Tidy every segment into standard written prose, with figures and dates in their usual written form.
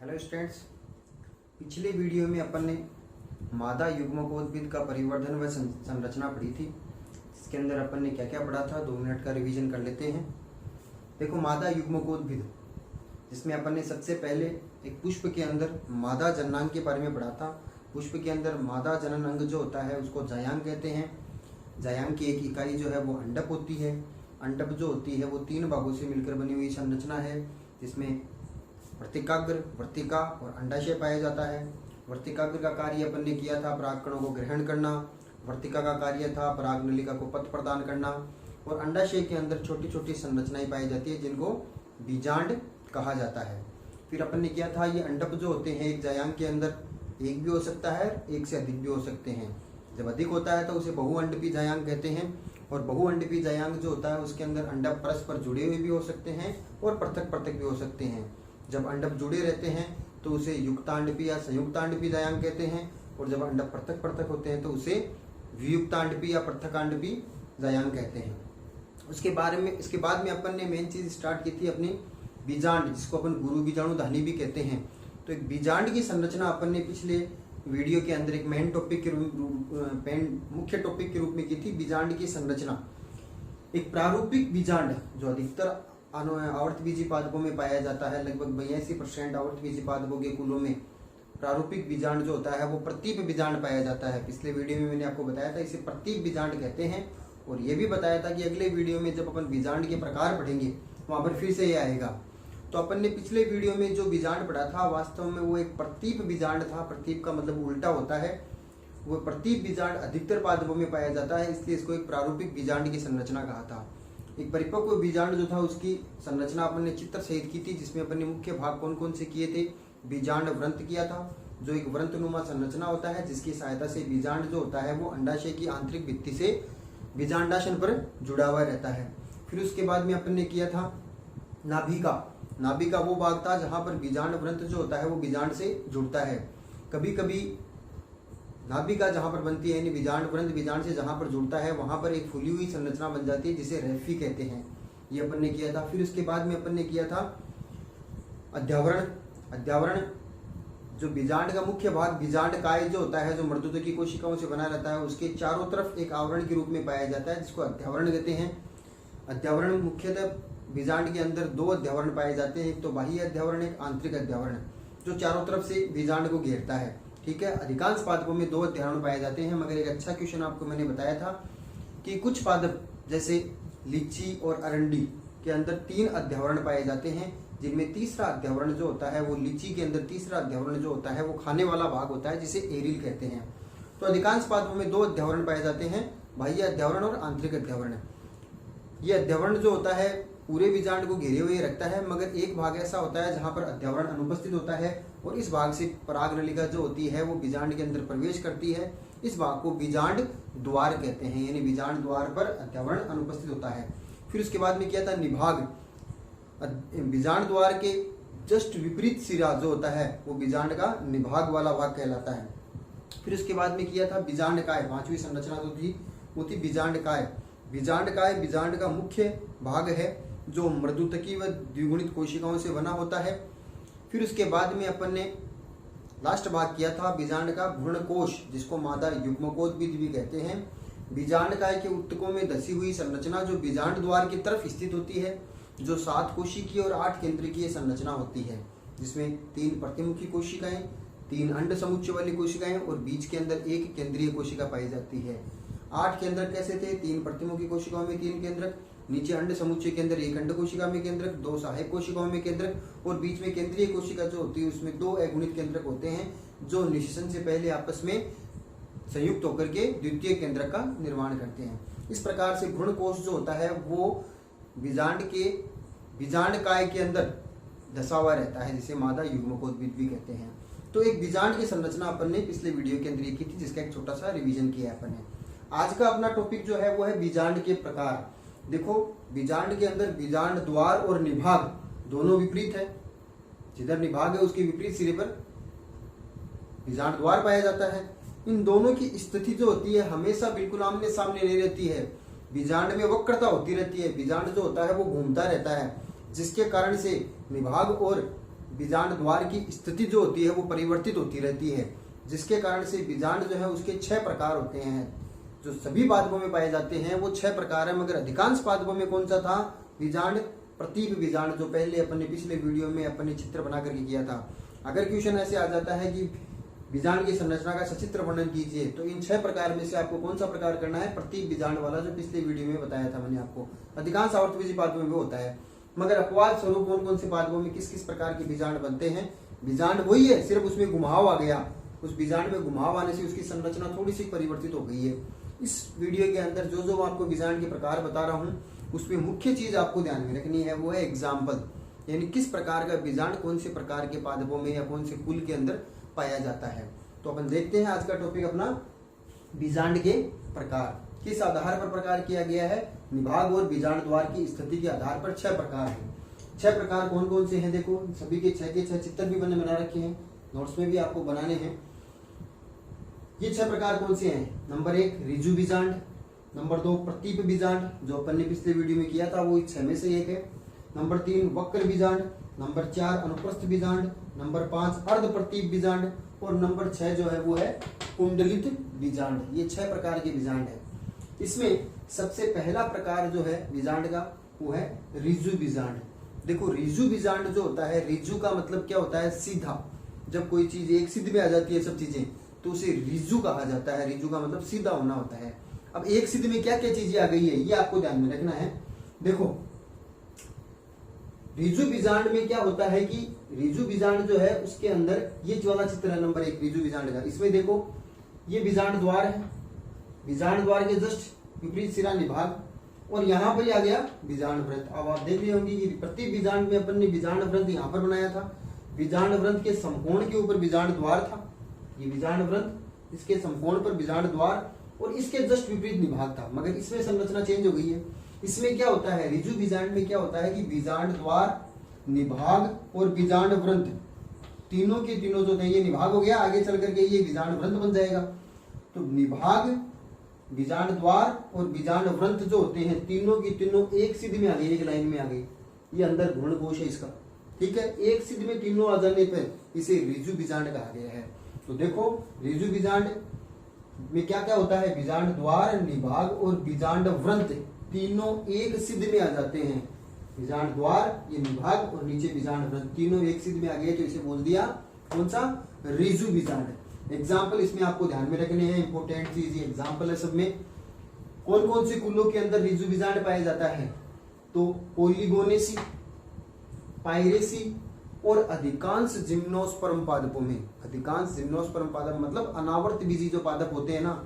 Hello students, पिछले video में अपन ने मादा युग्मकोद्भिद का परिवर्धन व संरचना पढ़ी थी। इसके अंदर अपन ने क्या क्या पढ़ा था 2 मिनट का रिवीजन कर लेते हैं। देखो, मादा युग्मकोद्भिद जिसमें अपन ने सबसे पहले एक पुष्प के अंदर मादा जननांग के बारे में पढ़ा था। पुष्प के अंदर मादा जनन अंग जो होता है उसको जायांग कहते हैं। जायांग की एक इकाई जो है वो अंडक होती है। अंडक जो होती है वो 3 भागों से मिलकर बनी हुई संरचना है, जिसमें वर्तिकाग्र, वर्तिका और अंडाशय पाया जाता है। वर्तिकाग्र का कार्य अपन ने किया था परागकणों को ग्रहण करना, वर्तिका का कार्य था पराग नलिका को पथ प्रदान करना, और अंडाशय के अंदर छोटी छोटी संरचनाएं पाई जाती है जिनको बीजांड कहा जाता है। फिर अपन ने किया था ये अंडक जो होते हैं एक जायांग के अंदर एक भी हो सकता है, एक से अधिक भी हो सकते हैं। जब अधिक होता है तो उसे बहुअंडपी जायांग कहते हैं, और बहुअंडपी जायांग जो होता है उसके अंदर अंडक परस्पर जुड़े हुए भी हो सकते हैं और पृथक पृथक भी हो सकते हैं। जब अंडक जुड़े रहते हैं तो उसे युक्तांडपी या संयुक्तांडपी जायांग कहते हैं, और जब अंडक पृथक पृथक होते हैं तो उसे वियुक्तांडपी या पृथकांडपी जायांग कहते हैं। इसके बाद में अपन ने मेन चीज स्टार्ट की थी अपनी बीजांड, जिसको अपन गुरु बीजाणु धानी भी कहते हैं। तो एक बीजांड की संरचना अपन ने पिछले वीडियो के अंदर एक मुख्य टॉपिक के रूप में की थी। बीजांड की संरचना एक प्रारूपिक बीजांड जो अधिकतर आवर्तबीजी पादपों में पाया जाता है, लगभग 82% आवर्तबीजी पादपों के कुलों में प्रारूपिक बीजांड जो होता है वो प्रतीप बीजांड पाया जाता है। पिछले वीडियो में मैंने आपको बताया था इसे प्रतीप बीजांड कहते हैं, और ये भी बताया था कि अगले वीडियो में जब अपन बीजांड के प्रकार पढ़ेंगे वहां पर फिर से ये आएगा। तो अपन ने पिछले वीडियो में जो बीजांड पढ़ा था वास्तव में वो एक प्रतीप बीजांड था। प्रतीप का मतलब उल्टा होता है। वो प्रतीप बीजांड अधिकतर पादपों में पाया जाता है, इसलिए इसको एक प्रारूपिक बीजांड की संरचना कहा था। एक परिपक्व बीजांड जो था उसकी संरचना अपन ने चित्र सहित की थी, जिसमें अपन ने मुख्य भाग कौन कौन से किए थे। बीजांड व्रंत किया था, जो एक व्रंतनुमा संरचना होता है जिसकी सहायता से बीजांड जो होता है वो अंडाशय की आंतरिक भित्ति से बीजांडाशन पर जुड़ा हुआ रहता है। फिर उसके बाद में अपन ने किया था नाभिका। नाभिका वो भाग था जहां पर बीजांड व्रंत जो होता है वो बीजांड से जुड़ता है। कभी कभी नाभिका जहां पर बनती है यानी बीजांड व्रंत बीजांड से जहां पर जुड़ता है वहां पर एक फूली हुई संरचना बन जाती है जिसे रेफी कहते हैं। ये अपन ने किया था। फिर उसके बाद में अपन ने किया था अध्यावरण। अध्यावरण जो बीजांड का मुख्य भाग बीजांड काय जो होता है, जो मर्दुत की कोशिकाओं से बना रहता है, उसके चारों तरफ एक आवरण के रूप में पाया जाता है जिसको अध्यावरण कहते हैं। अध्यावरण मुख्यतः बीजांड के अंदर 2 अध्यावरण पाए जाते हैं, एक तो बाह्य अध्यावरण, एक आंतरिक अध्यावरण, जो चारों तरफ से बीजांड को घेरता है। ठीक है, अधिकांश पादपों में 2 अध्यावरण पाए जाते हैं, मगर एक अच्छा क्वेश्चन आपको मैंने बताया था कि कुछ पादप जैसे लीची और अरंडी के अंदर 3 अध्यावरण पाए जाते हैं, जिनमें तीसरा अध्यावरण जो होता है वो लीची के अंदर तीसरा अध्यावरण जो होता है वो खाने वाला भाग होता है जिसे एरिल कहते हैं। तो अधिकांश पादपों में 2 अध्यावरण पाए जाते हैं, बाह्य अध्यावरण और आंतरिक अध्यावरण। ये अध्यावरण जो होता है पूरे बीजांड को घेरे हुए रखता है, मगर एक भाग ऐसा होता है जहां पर अध्यावरण अनुपस्थित होता है, और इस भाग से पराग नलिका जो होती है वो बीजांड के अंदर प्रवेश करती है। इस भाग को बीजांड द्वार कहते हैं, यानी बीजांड द्वार पर अध्यावरण अनुपस्थित होता है। फिर उसके बाद में किया था निभाग। बीजांड द्वार के जस्ट विपरीत सिरा जो होता है वो बीजांड का निभाग वाला भाग कहलाता है। फिर उसके बाद में किया था बीजांड काय। 5वीं संरचना जो थी वो थी बीजांड काय। बीजांड काय बीजांड का मुख्य भाग है जो मृदुतकी व द्विगुणित कोशिकाओं से बना होता है। फिर उसके बाद में अपन ने लास्ट भाग किया था बीजांड का भ्रूणकोश, जिसको मादा युग्मकोद्भिद भी कहते हैं। बीजांड काय के ऊतकों में धसी हुई संरचना जो बीजांड द्वार की तरफ स्थित होती है, जो 7 कोशिकीय और 8 केंद्रकीय संरचना होती है, जिसमें 3 प्रतिमुखी कोशिकाएं, 3 अंड समुच्चय वाली कोशिकाएं और बीच के अंदर 1 केंद्रीय कोशिका पाई जाती है। 8 केंद्रक कैसे थे? 3 प्रतिमुखी कोशिकाओं में 3 केंद्रक, नीचे अंड समुच्चय के अंदर 1 अंड कोशिका में केंद्रक, 2 सहायक कोशिकाओं में केंद्रक, और बीच में केंद्रीय कोशिका जो होती है उसमें 2 अगुणित केंद्रक होते हैं जो निषेचन से पहले आपस में संयुक्त होकर के द्वितीय केंद्रक का निर्माण करते हैं। इस प्रकार से भ्रूणकोश जो होता है वो बीजांड काय के अंदर धसा हुआ रहता है, जिसे मादा युग्मकोद्भिद भी कहते हैं। तो एक बीजांड की संरचना अपन ने पिछले वीडियो के अंदर की थी, जिसका एक छोटा सा रिवीजन किया है अपन ने। आज का अपना टॉपिक जो है वो है बीजांड के प्रकार। देखो, बीजांड के अंदर बीजांड द्वार और निभाग दोनों विपरीत है। जिधर निभाग है उसके विपरीत सिरे पर बीजांड द्वार पाया जाता है। इन दोनों की स्थिति जो होती है हमेशा बिल्कुल आमने सामने नहीं रहती है। बीजांड में वक्रता होती रहती है। बीजांड जो होता है वो घूमता रहता है, जिसके कारण से निभाग और बीजांड द्वार की स्थिति जो होती है वो परिवर्तित होती रहती है, जिसके कारण से बीजांड जो है उसके 6 प्रकार होते हैं। जो सभी पादपों में पाए जाते हैं वो 6 प्रकार है, मगर अधिकांश पादपों में कौन सा था? बीजांड, प्रतीप बीजांड, जो पहले अपन ने पिछले वीडियो में अपन ने चित्र बना करके किया था। अगर क्वेश्चन ऐसे आ जाता है कि बीजांड की संरचना का सचित्र वर्णन कीजिए, तो इन 6 प्रकार में से आपको कौन सा प्रकार करना है? प्रतीप बीजांड वाला, जो पिछले वीडियो में बताया था मैंने आपको। अधिकांश आवर्तबीजी पादपों में वो होता है, मगर अपवाद स्वरूप कौन कौन से पादपों में किस किस प्रकार के बीजांड बनते हैं? बीजांड वही है, सिर्फ उसमें घुमाव आ गया, उस बीजांड में घुमाव आने से उसकी संरचना थोड़ी सी परिवर्तित हो गई है। इस वीडियो के अंदर जो जो आपको बीजांड के प्रकार बता रहा हूँ, उसमें मुख्य चीज आपको ध्यान में रखनी है, वो है एग्जाम्पल, यानी किस प्रकार का बीजांड कौन से प्रकार के पादपों में या कौन से कुल के अंदर पाया जाता है। तो अपन देखते हैं आज का टॉपिक अपना बीजांड के प्रकार। किस आधार पर प्रकार किया गया है? निभाग और बीजांड द्वार की स्थिति के आधार पर 6 प्रकार है। 6 प्रकार कौन कौन से हैं? देखो, सभी के 6 के 6 चित्र भी मैंने बना रखे हैं, नोट्स में भी आपको बनाने हैं। ये 6 प्रकार कौन से हैं? नंबर 1 रिजु बीजांड, नंबर 2 प्रतीप बीजांड, जो अपन ने पिछले वीडियो में किया था, वो 6 में से एक है। नंबर 3 वक्र बीजांड, नंबर 4 अनुप्रस्थ बीजांड, नंबर 5 अर्ध प्रतीप बीजांड, और नंबर 6 जो है वो है कुंडलित बीजांड। ये 6 प्रकार के बीजांड है। इसमें सबसे पहला प्रकार जो है बीजांड का, वो है रिजु बीजांड। देखो, रिजु बीजांड जो होता है, रिजु का मतलब क्या होता है? सीधा। जब कोई चीज एक सिद्ध में आ जाती है, सब चीजें, तो उसे रिजु कहा जाता है। रिजु का मतलब सीधा होना होता है। अब एक सिद्ध में क्या क्या चीजें आ गई है, ये आपको ध्यान में रखना है। देखो, रिजु बीजांड में क्या होता है कि रिजु बीजांड जो है उसके अंदर ये जो वाला चित्र है नंबर 1 रिजु बीजांड का, इसमें देखो ये बीजांड द्वार है, बीजांड द्वार के जस्ट विपरीत सिरा निभाग, और यहाँ पर आ गया बीजांड वृत्त। अब आप देख रहे होंगे कि प्रति बीजांड में अपन ने बीजांड वृत्त यहाँ पर बनाया था, बीजांड वृत्त के समकोण के ऊपर बीजांड द्वार था, ये बीजांड वृत्त, इसके समकोण पर बीजांड द्वार, और इसके जस्ट विपरीत निभाग था। मगर इसमें संरचना चेंज हो गई है। इसमें क्या होता है? रिजु बीजांड में क्या होता है कि बीजांड द्वार, निभाग और बीजांड वृत्त तीनों के तीनों जो थे, ये निभाग हो गया, आगे चल करके ये बीजांड वृत्त बन जाएगा। तो निभाग, बीजांड द्वार और बीजांड वृत्त जो होते हैं, तीनों की तीनों एक सिद्ध में आ गई, एक लाइन में आ गई। ये अंदर घूर्ण कोश है इसका, ठीक है। एक सिद्ध में तीनों आ जाने पर इसे रिजु बीजांड कहा गया है। तो देखो, रिजु बीजांड में क्या क्या होता है? बीजांड द्वार, निभाग और बीजांड वृत्त तीनों एक सिद्ध में आ जाते हैं। बीजांड द्वार, ये निभाग और नीचे बीजांड वृत्त तीनों एक सिद्ध में आ गए, तो इसे बोल दिया कौन सा? रिजु बीजांड। एग्जाम्पल इसमें आपको ध्यान में रखने हैं, इंपोर्टेंट चीज ये एग्जाम्पल है सब में। कौन कौन से कुलों के अंदर रिजु बीजांड पाया जाता है? तो पोलीगोनेसी, पायरेसी और अधिकांश जिम्नोस्पर्म पादपों में। अधिकांश जिम्नोस्पर्म पादप मतलब अनावर्त बीजी जो पादप होते हैं ना,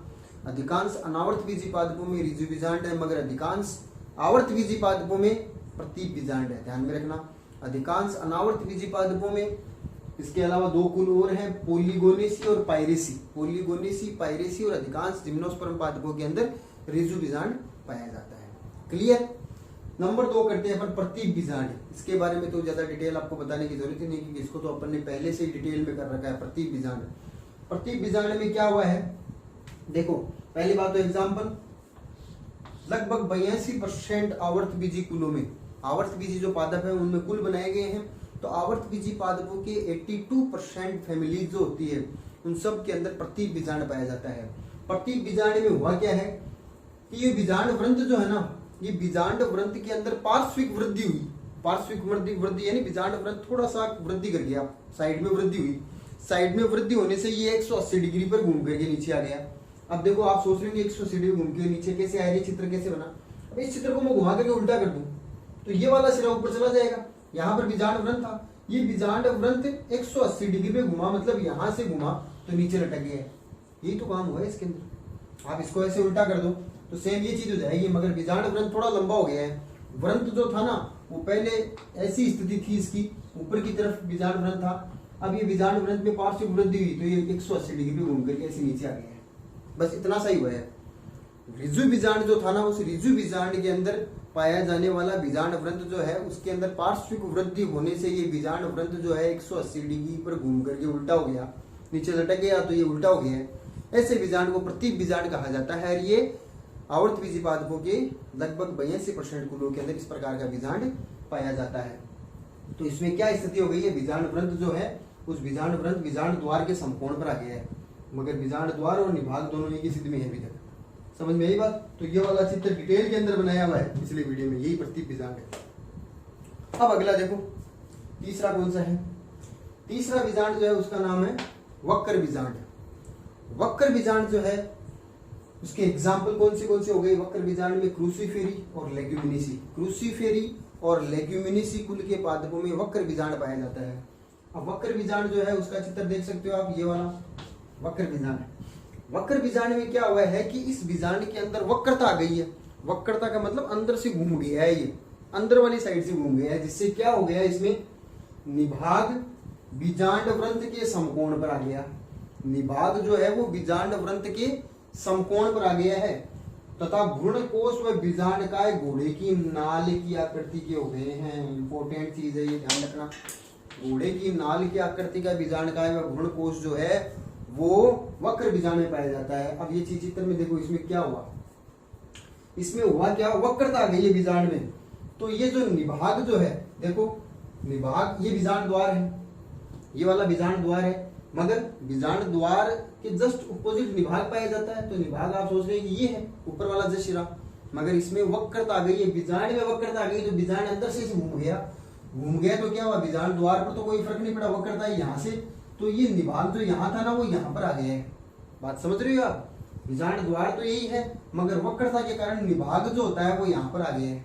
अधिकांश अनावर्त बीजी पादपों में रिजु बीजांड है, मगर अधिकांश आवर्त बीजी पादपों में प्रतीप बीजांड है। ध्यान में रखना, अधिकांश अनावर्त बीजी पादपों में। इसके अलावा 2 कुल और हैं, पोलीगोनेसी और पायरेसी। पोलीगोनेसी, पायरेसी और अधिकांश जिम्नोस्पर्म पादपों के अंदर रिजु बीजांड पाया जाता है। क्लियर? नंबर 2 करते हैं अपन प्रतीप बीजांड। इसके बारे में तो ज्यादा डिटेल आपको बताने की जरूरत ही नहीं, क्योंकि इसको तो अपन ने पहले से ही डिटेल में कर रखा है। प्रतीप बीजांड, प्रतीप बीजांड में क्या हुआ है? देखो, पहली बात तो एग्जाम्पल, लगभग 82% आवर्त बीजी कुलों में, आवर्त बीजी जो पादप है उनमें कुल बनाए गए हैं, तो आवर्त बीजी पादपों के 82% फैमिली जो होती है उन सब के अंदर प्रतीप बीजांड पाया जाता है। प्रतीप बीजांड में हुआ क्या है कि ये बीजांड वृत्त जो है ना, ये बीजांड वृत्त के अंदर पार्श्विक वृद्धि हुई। पार्श्विक वृद्धि यानी बीजांड वृत्त थोड़ा सा वृद्धि कर गया, साइड में वृद्धि हुई। साइड में वृद्धि होने से ये 180 डिग्री पर घूम करके नीचे आ गया। अब देखो, आप सोच रहे हैं 180 डिग्री घूम के नीचे कैसे आया, ये चित्र कैसे बना? अब इस चित्र को मैं घुमा करके उल्टा कर दूं तो ये वाला सिरा ऊपर चला जाएगा। यहाँ पर बीजांड वृत्त था, ये बीजांड वृत्त 180 डिग्री में घुमा, मतलब यहाँ से घुमा तो नीचे लटक गया। यही तो काम हुआ है इसके अंदर। आप इसको ऐसे उल्टा कर दो तो सेम ये चीज हो जाएगी, मगर बीजांड वृत्त थोड़ा लंबा हो गया है। वृत्त जो था ना, वो पहले ऐसी स्थिति थी इसकी, ऊपर की तरफ बीजांड वृत्त था। अब ये बीजांड वृत्त में पार्श्विक वृद्धि हुई तो ये 180 डिग्री पे घूम करके ऐसे नीचे आ गया है। बस इतना सा ही हुआ है। रिजु बीजांड जो था ना, उस रिजु बीजांड के अंदर पाया जाने वाला बीजांड वृत्त जो है, उसके अंदर पार्श्विक वृद्धि होने से ये बीजांड वृत्त जो है 180 डिग्री पर घूम करके उल्टा हो गया, नीचे लटक गया तो ये उल्टा हो गया है। ऐसे बीजांड को प्रतीप बीजांड कहा जाता है। और ये आवर्त बीजी पादपों के लगभग 82% कुलों के अंदर इस प्रकार का बीजांड पाया जाता है। तो इसमें क्या स्थिति हो गई है, बीजांड व्रंत जो है उस बीजांड व्रंत बीजांड द्वार के समकोण पर आ गया है, मगर बीजांड द्वार और निभाग दोनों एक ही स्थिति में है अभी तक। समझ में आई बात। तो ये वाला चित्र डिटेल के अंदर बनाया हुआ है पिछले वीडियो में, यही प्रतीक बीजांड है। अब अगला देखो, तीसरा कौन सा है, तीसरा बीजांड जो है उसका नाम है वक्र बीजांड। वक्र बीजांड जो है उसके एग्जाम्पल कौन से हो गए वक्र बीजांड में, क्रूसीफेरी और लेग्यूमिनेसी। क्रूसीफेरी और लेग्यूमिनेसी कुल के पादपों में वक्र बीजांड पाया जाता है। अब वक्र बीजांड जो है उसका चित्र देख सकते हो आप, ये वाला वक्र बीजांड। वक्र बीजांड में क्या हुआ है कि इस बीजांड के अंदर वक्रता आ गई है। वक्रता का मतलब अंदर से घूम गया है, ये अंदर वाली साइड से घूम गया है, जिससे क्या हो गया इसमें निभाग बीजांड व्रंत के समकोण पर आ गया। निभाग जो है वो बीजांड व्रंत के समकोण पर आ गया है तथा भ्रूण कोश व बीजांड काय घोड़े की नाल की आकृति के हो गए हैं। इंपॉर्टेंट चीज है ये, ध्यान रखना। घोड़े की नाल की आकृति का बीजांड काय व भ्रूण कोश जो है वो वक्र बीजांड में पाया जाता है। अब ये चीज चित्र में देखो, इसमें क्या हुआ, इसमें हुआ क्या, वक्रता आ गई है बीजांड में। तो ये जो निभाग जो है, देखो निभाग ये बीजांड द्वार है, ये वाला बीजांड द्वार है, मगर बीजांड द्वार के जस्ट अपोजिट निभाग पाया जाता है। तो निभाग आप सोच रहे हैं कि ये है ऊपर वाला जस्ट शिरा, मगर इसमें वक्रता आ गई है, बीजांड में वक्रता आ गई। तो बीजांड अंदर से घूम गया तो क्या हुआ, बीजांड द्वार पर तो कोई फर्क नहीं पड़ा, वक्रता यहाँ से, तो ये निभाग जो यहाँ था ना वो यहाँ पर आ गया है। बात समझ रही हो आप, बीजांड द्वार तो यही है, मगर वक्रता के कारण निभाग जो होता है वो यहाँ पर आ गया है।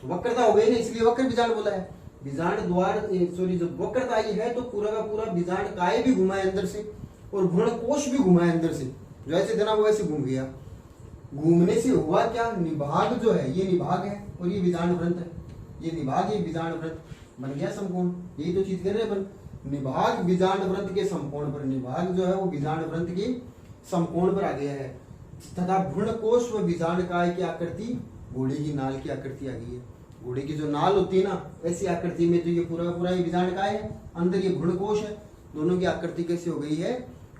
तो वक्रता हो गई ना, इसलिए वक्र बीजांड बोला है। बीजांड द्वार सॉरी, जब वक्रता आई है तो पूरा का पूरा बीजांड काय भी घुमा है अंदर से और भ्रूण कोश भी घुमा है अंदर से, जो ऐसे देना वो ऐसे घूम गया। घूमने से हुआ क्या, निभाग जो है ये निभाग है और ये बीजांड व्रंत है, ये निभाग ये बीजांड व्रंत बन गया समकोण। यही तो चीज कर रहे हैं, निभाग बीजांड व्रंत के समकोण पर, निभाग जो है वो बीजांड व्रंत के समकोण पर आ गया है तथा भ्रूण कोश व बीजांड काय की आकृति घोड़े की नाल की आकृति आ गई है। घोड़े की जो नाल होती है ना वैसी आकृति में, तो ये पूरा पूरा ये बीजांड काय है, अंदर ये भ्रूण कोश है, दोनों की आकृति कैसी हो गई है,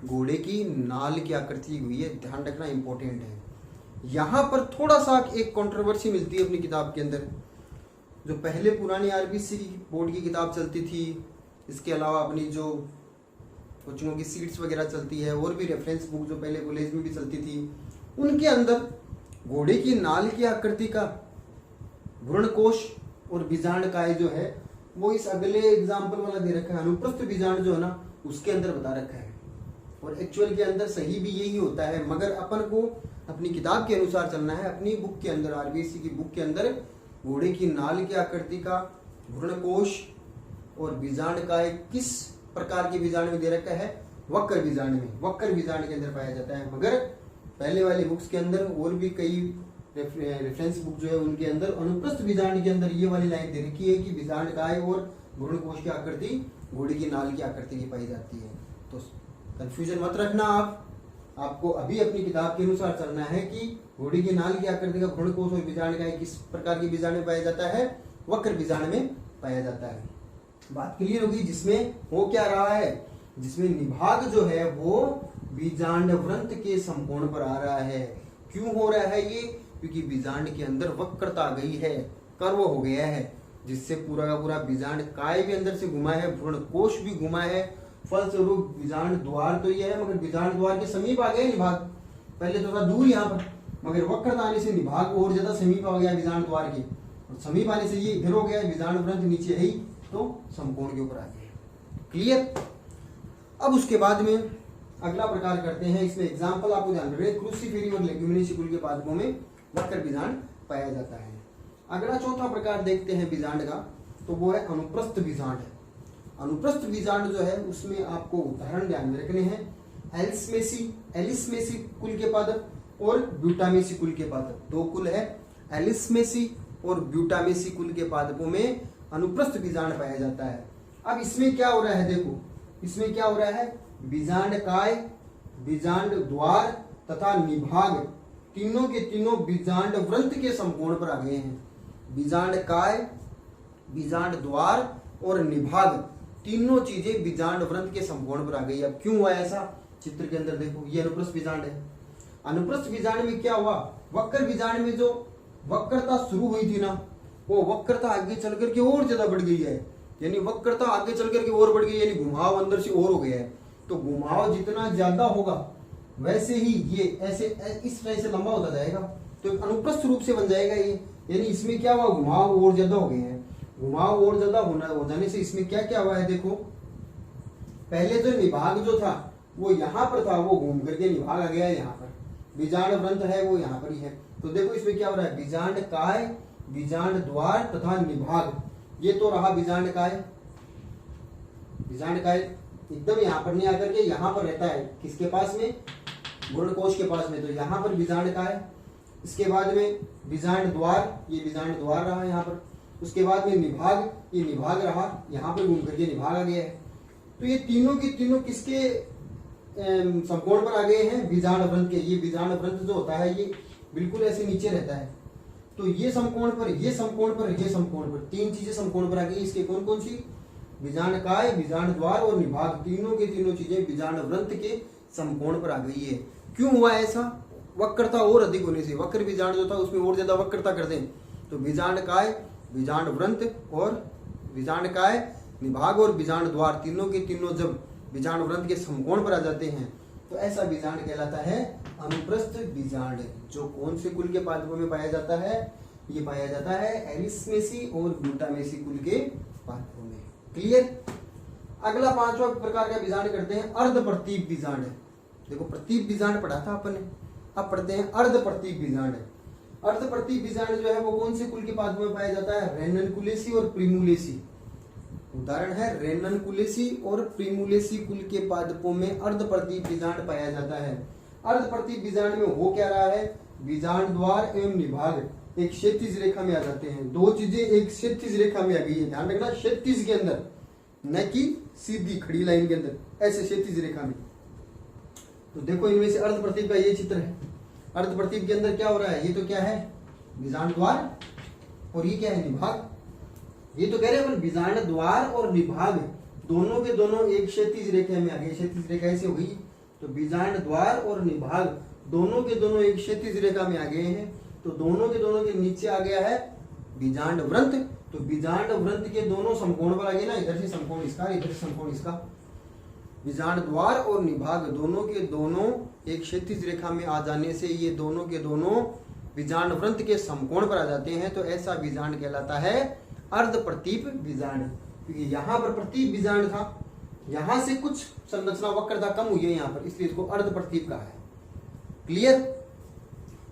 घोड़े की नाल की आकृति हुई है। ध्यान रखना इंपॉर्टेंट है। यहाँ पर थोड़ा सा एक कंट्रोवर्सी मिलती है अपनी किताब के अंदर। जो पहले पुरानी आरबीसी बोर्ड की किताब चलती थी, इसके अलावा अपनी जो कोचिंगों की सीट्स वगैरह चलती है, और भी रेफरेंस बुक जो पहले कॉलेज में भी चलती थी, उनके अंदर घोड़े की नाल की आकृति का भ्रूण कोश और बीजांड काय जो है वो इस अगले एग्जाम्पल वाला दे रखा है, अनुप्रस्थ बीजांड जो है ना उसके अंदर बता रखा है। और एक्चुअल के अंदर सही भी यही होता है, मगर अपन को अपनी किताब के अनुसार चलना है। अपनी बुक के अंदर, आरबीएससी की बुक के अंदर घोड़े की नाल की आकृति का भ्रूण कोश और बीजांड काय किस प्रकार के बीजांड में दे रखा है, वक्र बीजांड में, वक्र बीजांड के अंदर पाया जाता है। मगर पहले वाली बुक्स के अंदर और भी कई रेफरेंस बुक जो है उनके अंदर अनुप्रस्थ बीजांड के अंदर ये वाली लाइन दे रखी है कि बीजांड काय और भ्रूण कोश की आकृति घोड़े की नाल की आकृति की पाई जाती है। तो कंफ्यूजन मत रखना आप, आपको अभी अपनी किताब के अनुसार चलना है कि घोड़े की नाल की आकृति का भ्रूण कोश और बीजांड काय किस प्रकार के बीजांड में पाया जाता है, वक्र बीजांड में पाया जाता है। बात क्लियर होगी। जिसमें हो क्या रहा है, जिसमें निभाग जो है वो बीजांड व्रंत के समकोण पर आ रहा है। क्यों हो रहा है ये, क्योंकि बीजांड के अंदर वक्रता आ गई है, कर्व हो गया है, जिससे पूरा का पूरा बीजांड काय भी अंदर से घुमा है, भ्रूण कोश भी घुमा है। फलस्वरूप बीजांड द्वार तो ये है, मगर बीजांड द्वार के समीप आ गया निभाग। पहले तो था दूर यहाँ पर, मगर वक्रता आने से निभाग और ज्यादा समीप आ गया बीजांड द्वार के, और समीप आने से ये इधर हो गया, बीजांड व्रंत नीचे है ही, तो समकोण के ऊपर आ गया। क्लियर। अब उसके बाद में अगला प्रकार करते हैं, इसमें एग्जाम्पल आपको ध्यान रखना, क्रूसीफेरी और लेग्यूमिनेसी कुल के पादपों में वक्र बीजांड पाया जाता है। अगला चौथा प्रकार देखते हैं बीजांड का, तो वो है अनुप्रस्थ बीजांड। अनुप्रस्थ बीजांड जो है उसमें आपको उदाहरण ध्यान में रखने हैं, एलिसमेसी कुल के पादप और ब्यूटामेसी कुल के पादप। दो कुल है, एलिसमेसी और ब्यूटामेसी कुल के पादपों में अनुप्रस्थ बीजांड पाया जाता है। अब इसमें क्या हो रहा है, देखो इसमें क्या हो रहा है, बीजांड काय, बीजांड द्वार तथा निभाग तीनों के तीनों बीजांड व्रंत के समकोण पर आ गए हैं। बीजांड काय, बीजांड द्वार और निभाग तीनों चीजें बीजांड व्रंत के समकोण पर आ गई। अब क्यों हुआ ऐसा, चित्र के अंदर देखो, ये अनुप्रस्थ बीजांड है। अनुप्रस्थ बीजांड में क्या हुआ, वक्र बीजांड में जो वक्रता शुरू हुई थी ना, वो वक्रता आगे चल करके और ज्यादा बढ़ गई है। यानी वक्रता आगे चल करके और बढ़ गई, यानी घुमाव अंदर से और हो गया है। तो घुमाव जितना ज्यादा होगा वैसे ही ये ऐसे इस तरह से लंबा होता जाएगा, तो एक अनुप्रस्थ रूप से बन जाएगा ये। यानी इसमें क्या हुआ, घुमाव और ज्यादा हो गए हैं। घुमाव और ज्यादा हो जाने से इसमें क्या क्या हुआ है, देखो पहले जो निभाग जो था वो यहाँ पर था, वो घूम करके निभाग आ गया है यहाँ पर। बीजांड वृंत है वो यहाँ पर ही है। तो देखो इसमें क्या हो रहा है, बीजांड काय, बीजांड द्वार तथा निभाग, ये तो रहा बीजांड काय। बीजांड काय एकदम यहाँ पर नहीं आकर के यहाँ पर रहता है, किसके पास में, गुणकोश के पास में, तो यहाँ पर बीजांड काय। इसके बाद में बीजांड द्वार, ये बीजांड द्वार रहा यहाँ पर। उसके बाद में निभाग, ये निभाग रहा, यहाँ पर घूम करके निभाग आ गया है। तो ये तीनों की तीनों किसके समकोण पर आ गए हैं, बीजांड वृंत के। ये बीजांड वृंत जो होता है ये बिल्कुल ऐसे नीचे रहता है। तो ये समकोण पर, ये समकोण पर, ये समकोण पर, तीन चीजें समकोण पर आ गई। इसके कौन कौन सी, बीजांड काय, बीजांड द्वार और निभाग, तीनों की तीनों चीजें बीजांड वृंत के समकोण पर आ गई है। क्यों हुआ ऐसा, वक्रता और अधिक होने से। वक्र बीजांड जो था उसमें और ज्यादा वक्रता कर दें, तो बीजांड काय, बीजांड वृंत और बीजांड काय, निभाग और बीजांड द्वार, तीनों के तीनों जब बीजांड वृंत के समकोण पर आ जाते हैं तो ऐसा बीजांड कहलाता है अनुप्रस्थ बीजांड। जो कौन से कुल के पादपों में पाया जाता है, ये पाया जाता है एरिस्मेसी और ग्लूटामेसी कुल के पादपों में। क्लियर। अगला पांचवा प्रकार का बीजांड करते हैं अर्ध प्रतीप बीजांड। देखो प्रतीप बीजांड पढ़ा था अपन ने, अब पढ़ते हैं अर्ध प्रतीप बीजांड। अर्ध प्रतीप बीजांड जो है वो कौन से कुल के पादपों में पाया जाता है, रेननकुलेसी और प्रिमुलेसी। उदाहरण है रेननकुलेसी और प्रिमुलेसी कुल के पादपों में अर्ध प्रतीप बीजांड पाया जाता है। अर्ध प्रतीप बीजांड में हो क्या रहा है, बीजांड द्वार एवं निभाग एक क्षैतिज रेखा में आ जाते हैं। दो चीजें एक क्षैतिज रेखा में आ गई है, ध्यान रखना, क्षैतिज के अंदर, न कि सीधी खड़ी लाइन के अंदर, ऐसे क्षैतिज रेखा में। तो देखो इनमें से अर्ध प्रतीप का ये चित्र है। अर्ध प्रतीप के अंदर क्या हो रहा है, ये तो क्या है, बीजांड द्वार, और ये क्या है, निभाग। ये तो कह रहे हैं बीजांड द्वार और निभाग दोनों के दोनों एक क्षैतिज रेखा में आ गए। क्षैतिज रेखा ऐसे हो गई, तो बीजांड द्वार और निभाग दोनों के दोनों एक क्षैतिज रेखा में आ गए हैं। तो दोनों के नीचे आ गया है बीजांड वृंत। तो बीजांड वृंत के दोनों समकोण पर आ गए ना, इधर से समकोण इसका, इधर से समकोण इसका। बीजांड द्वार और निभाग दोनों के दोनों एक क्षैतिज रेखा में आ जाने से ये दोनों के दोनों बीजांड वृंत के समकोण पर आ जाते हैं। तो ऐसा बीजांड कहलाता है अर्ध प्रतीप बीजांड। क्योंकि यहाँ पर प्रतीप बीजांड था, यहाँ से कुछ संरचना वक्रता कम हुई है यहाँ पर, इसलिए इसको अर्ध प्रतीप कहा है। क्लियर।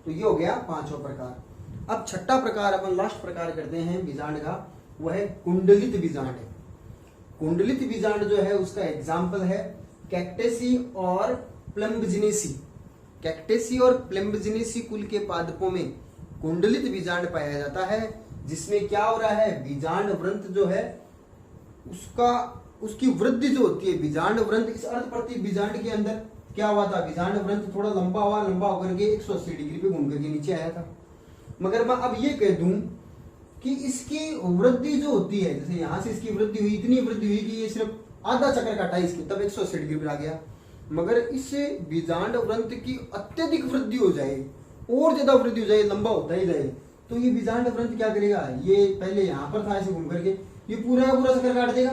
तो ये हो गया पांचवा प्रकार। अब छठा प्रकार अपन लास्ट प्रकार करते हैं बीजांड का, वह है कुंडलित बीजांड। कुंडलित बीजांड जो है उसका एग्जाम्पल है कैक्टेसी और प्लम्बजिनेसी। कैक्टेसी और प्लम्बजिनेसी कुल के पादपों में कुंडलित बीजांड पाया जाता है, जिसमें क्या हो रहा है, बीजांड वृंत जो है उसकी वृद्धि जो होती है, बीजांड वृंत इस अर्ध प्रतीप बीजांड के अंदर क्या हुआ था, बीजांड वृंत थोड़ा लंबा हुआ, लंबा होकर के 180 डिग्री पे घूम करके नीचे आया था। मगर मैं अब ये कह दूं कि इसकी वृद्धि जो होती है, जैसे यहां से इसकी वृद्धि हुई, इतनी वृद्धि हुई कि ये सिर्फ आधा चक्कर काटा इसकी, तब 180 डिग्री पर आ गया। मगर इससे बीजांड वृंत की अत्यधिक वृद्धि हो जाए, और ज्यादा वृद्धि हो जाए, लंबा होता ही जाए, तो ये बीजांड वृंत क्या करेगा, ये पहले यहाँ पर था ऐसे घूम करके, ये पूरा का पूरा चक्कर काट देगा।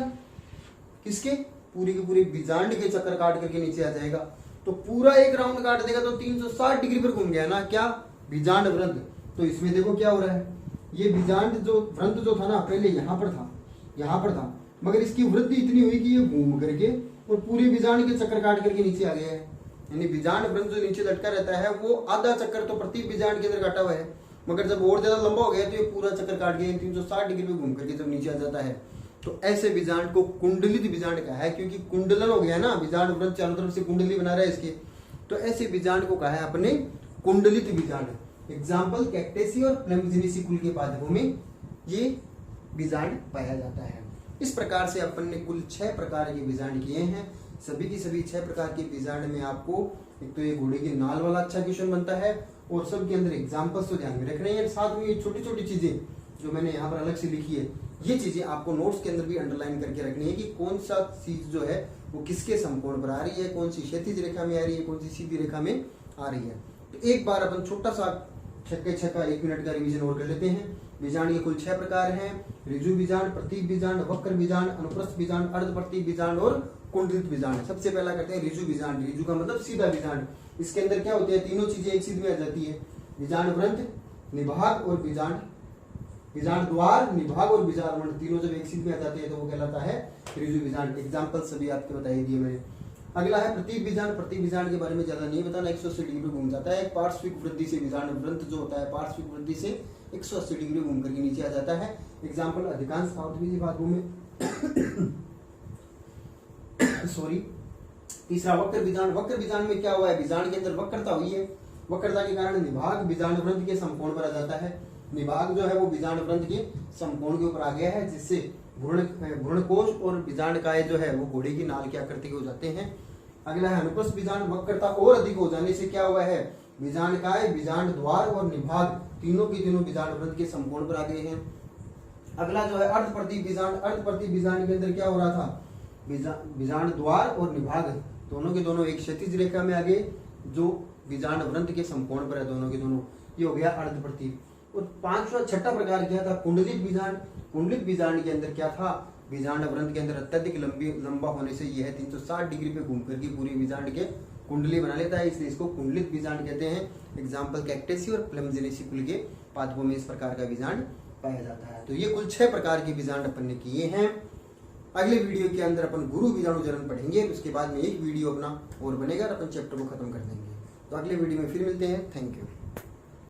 किसके, पूरी के पूरे बीजांड के चक्कर काट करके नीचे आ जाएगा। तो पूरा एक राउंड काट देगा, तो 360 डिग्री पर घूम गया ना क्या, बीजांड वृंत। तो इसमें देखो क्या हो रहा है, ये बीजांड जो वृंत जो था ना, पहले यहाँ पर था, यहाँ पर था, मगर इसकी वृद्धि इतनी हुई कि ये घूम करके और पूरे बीजांड के चक्कर काट करके नीचे आ गया है। यानी बीजांड वृंत जो नीचे लटका रहता है वो आधा चक्कर तो प्रति बीजांड के अंदर काटा हुआ है, मगर जब और ज्यादा लंबा हो गया तो ये पूरा चक्कर काट गया, 360 डिग्री पे घूम करके जब नीचे आ जाता है। तो ऐसे बीजांड को कुंडलित बीजांड कहा है, क्योंकि कुंडलन हो गया ना, बीजांड वृंत चारों तरफ से कुंडली बना रहा है इसके। तो ऐसे बीजांड को कहा है अपने कुंडलित बीजांड। एग्जाम्पल कैक्टेसी और प्लम्बजिनेसी कुल के पादपों में ये बीजांड पाया जाता है। इस प्रकार से अपन ने कुल 6 प्रकार के बीजांड किए हैं। सभी की सभी 6 प्रकार के बीजांड में आपको एक तो ये घोड़े की नाल वाला अच्छा क्वेश्चन बनता है, और सबके अंदर एग्जाम्पल्स तो ध्यान में रख रहे हैं। साथ में ये छोटी छोटी चीजें जो मैंने यहाँ पर अलग से लिखी है, ये चीजें आपको नोट्स के अंदर भी अंडरलाइन करके रखनी है कि कौन सा चीज जो है वो किसके समकोण पर आ रही है, कौन सी क्षैतिज रेखा में आ रही है, कौन सी सीधी रेखा में आ रही है। तो एक बार अपन छोटा सा 6 का 1 मिनट का रिवीजन और कर लेते हैं। बीजांड के कुल 6 प्रकार हैं। ऋजु बीजांड, प्रतीक बीजांड, वक्र बीजांड, अनुप्रस्थ बीजांड, अर्धप्रतीक बीजांड और कुंडलित बीजांड। सबसे पहला करते हैं ऋजु बीजांड। ऋजु का मतलब सीधा बीजांड। इसके अंदर क्या होते हैं, तीनों चीजें एक सीध में आ जाती है, बीजांड वृंत, निभाग और बीजांड, बीजांड द्वार, निभाग और बीजांड वृंत, तीनों जब एक सीध में आ जाते हैं तो वो कहलाता है ऋजु बीजांड। एग्जाम्पल सभी आपके बताई दिए मैंने। अगला है प्रतीक बीजांड। प्रतीक बीजांड के बारे में ज्यादा नहीं बताना, 180 डिग्री घूम जाता है। पार्श्विक वृद्धि से बीजांड वृंत जो होता है पार्श्विक वृद्धि से 180 डिग्री घूम करके नीचे आ जाता है। एग्जाम्पल अधिकांश आवृतबीजी पादपों में सॉरी। तीसरा वक्र बीजांड। वक्र बीजांड में क्या हुआ है, बीजांड के अंदर वक्रता हुई है, वक्रता के कारण निभाग बीजांड वृंत के समकोण पर आ जाता है। निभाग जो है वो बीजांड वृंत के समकोण के ऊपर आ गया है, जिससे भ्रूणकोश और बीजांडकाय जो है वो घोड़े की नाल के आकृति के हो जाते हैं। अगला है अनुप्रस्थ बीजांड। वक्रता और अधिक हो जाने से क्या हुआ है, बीजांडकाय, बीजांड द्वार और निभाग तीनों के तीनों बीजांड वृंत के समकोण पर आ गए हैं। अगला जो है अर्धप्रतीक बीजांड। अर्धप्रतीक बीजांड के अंदर क्या हो रहा था, बीजांड द्वार और निभाग दोनों के दोनों एक क्षैतिज रेखा में आ गए, जो बीजांड वृंत के समकोण पर है दोनों के दोनों, ये हो गया अर्धप्रतीक। और पांचवा छठा प्रकार क्या था, कुंडलित बीजांड। कुंडलित बीजांड के अंदर क्या था, बीजांड वृंत के अंदर अत्यधिक लंबा होने से यह 360 डिग्री पे घूम करके पूरी बीजांड के कुंडली बना लेता है, इसलिए इसको कुंडलित बीजांड कहते हैं। एग्जाम्पल कैक्टेसी और प्लमजेनेसी कुल के पादपों में इस प्रकार का बीजांड पाया जाता है। तो ये कुल 6 प्रकार के बीजांड अपन ने किए हैं। अगले वीडियो के अंदर अपन गुरु बीजाणुचरण पढ़ेंगे, उसके बाद में एक वीडियो अपना और बनेगा और अपन चैप्टर को खत्म कर देंगे। तो अगले वीडियो में फिर मिलते हैं। Thank you.